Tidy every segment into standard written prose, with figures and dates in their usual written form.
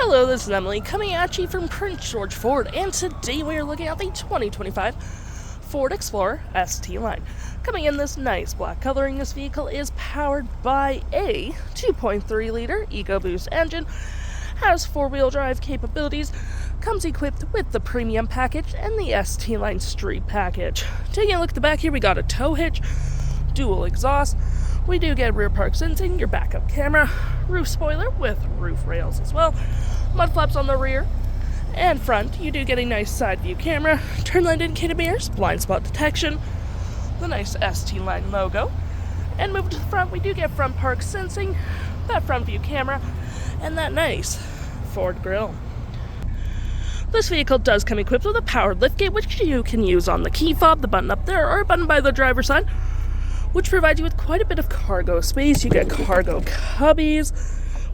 Hello, this is Emily coming at you from Prince George Ford, and today we are looking at the 2025 Ford Explorer ST line. Coming in this nice black coloring, this vehicle is powered by a 2.3-liter EcoBoost engine, has four-wheel drive capabilities, comes equipped with the premium package and the ST line street package. Taking a look at the back here, we got a tow hitch, dual exhaust. We do get rear park sensing, your backup camera, roof spoiler with roof rails as well, mud flaps on the rear and front. You do get a nice side view camera, turn light indicator mirrors, blind spot detection, the nice ST line logo. And moving to the front, we do get front park sensing, that front view camera, and that nice Ford grille. This vehicle does come equipped with a powered liftgate, which you can use on the key fob, the button up there, or a button by the driver's side, which provides you with quite a bit of cargo space. You get cargo cubbies.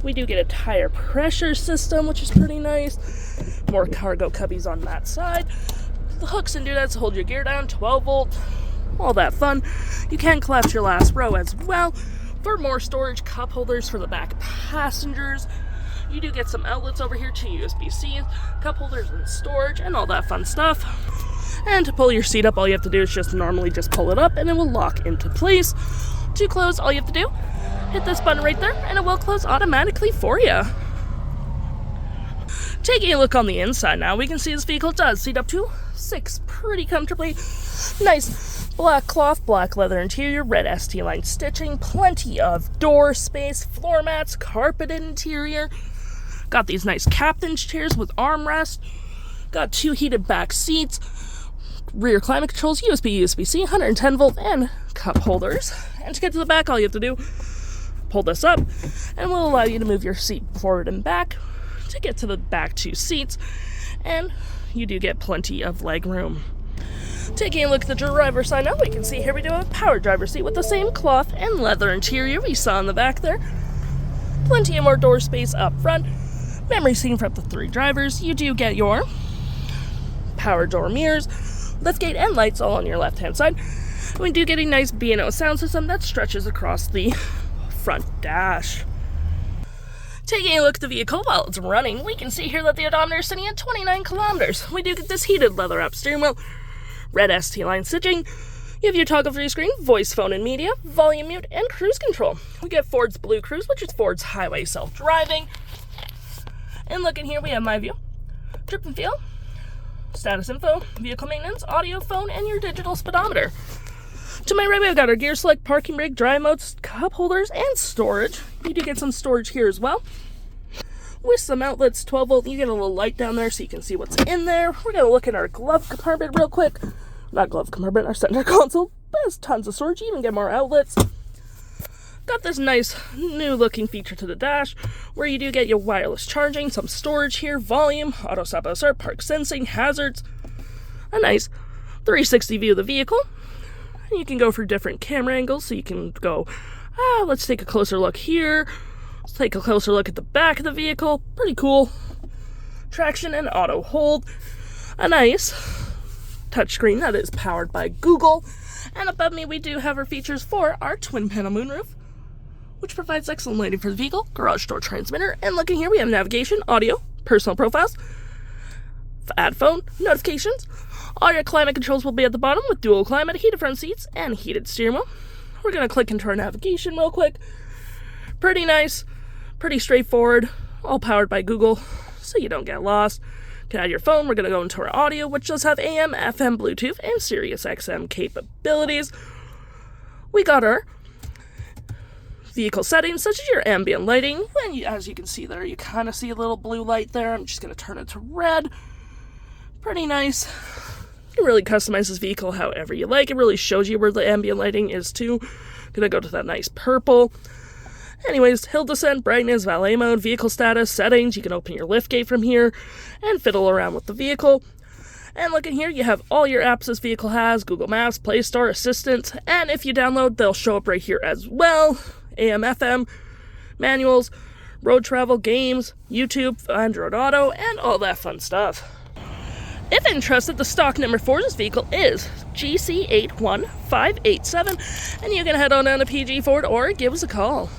We do get a tire pressure system, which is pretty nice. More cargo cubbies on that side. The hooks and doodads hold your gear down, 12 volt, all that fun. You can collapse your last row as well for more storage, cup holders for the back passengers. You do get some outlets over here, 2 USB-C, cup holders and storage, and all that fun stuff. And to pull your seat up, all you have to do is just normally pull it up and it will lock into place. To close, all you have to do, hit this button right there and it will close automatically for you. Taking a look on the inside now, we can see this vehicle does seat up to 6 pretty comfortably. Nice black cloth, black leather interior, red ST line stitching, plenty of door space, floor mats, carpeted interior. Got these nice captain's chairs with armrest. Got 2 heated back seats. Rear climate controls, USB-C, 110 volt, and cup holders. And to get to the back, all you have to do, pull this up, and will allow you to move your seat forward and back to get to the back 2 seats, and you do get plenty of leg room. Taking a look at the driver's side now, we can see here we do have a power driver's seat with the same cloth and leather interior we saw in the back there. Plenty of more door space up front. Memory seating for up to 3 drivers. You do get your power door mirrors, liftgate, and lights all on your left-hand side. We do get a nice B&O sound system that stretches across the front dash. Taking a look at the vehicle while it's running, we can see here that the odometer is sitting at 29 kilometers. We do get this heated leather-wrapped steering wheel, red ST line stitching. You have your toggle-free screen, voice, phone, and media, volume mute, and cruise control. We get Ford's Blue Cruise, which is Ford's highway self-driving. And looking here, we have My View, Trip and Feel, status info, vehicle maintenance, audio, phone, and your digital speedometer. To my right, we've got our gear select, parking brake, drive modes, cup holders, and storage. You do get some storage here as well. With some outlets, 12 volt, you get a little light down there so you can see what's in there. We're going to look at our glove compartment real quick. Not glove compartment, our center console. But there's tons of storage, you even get more outlets. Got this nice new looking feature to the dash where you do get your wireless charging, some storage here, volume, auto stop auto start, park sensing, hazards, a nice 360 view of the vehicle. And you can go for different camera angles, so you can go, let's take a closer look here, let's take a closer look at the back of the vehicle. Pretty cool. Traction and auto hold, a nice touchscreen that is powered by Google. And above me we do have our features for our twin panel moonroof, which provides excellent lighting for the vehicle, garage door transmitter, and looking here we have navigation, audio, personal profiles, add phone, notifications. All your climate controls will be at the bottom with dual climate, heated front seats, and heated steering wheel. We're going to click into our navigation real quick. Pretty nice, pretty straightforward, all powered by Google, so you don't get lost. You can add your phone. We're going to go into our audio, which does have AM, FM, Bluetooth, and SiriusXM capabilities. We got our vehicle settings, such as your ambient lighting. And as you can see there, you kind of see a little blue light there. I'm just going to turn it to red. Pretty nice. You can really customize this vehicle however you like. It really shows you where the ambient lighting is too. Gonna go to that nice purple. Anyways, hill descent, brightness, valet mode, vehicle status, settings. You can open your liftgate from here and fiddle around with the vehicle. And looking here, you have all your apps this vehicle has, Google Maps, Play Store, Assistant, and if you download, they'll show up right here as well. AM, FM, manuals, road travel, games, YouTube, Android Auto, and all that fun stuff. If interested, the stock number for this vehicle is GC81587, and you can head on down to PG Ford or give us a call.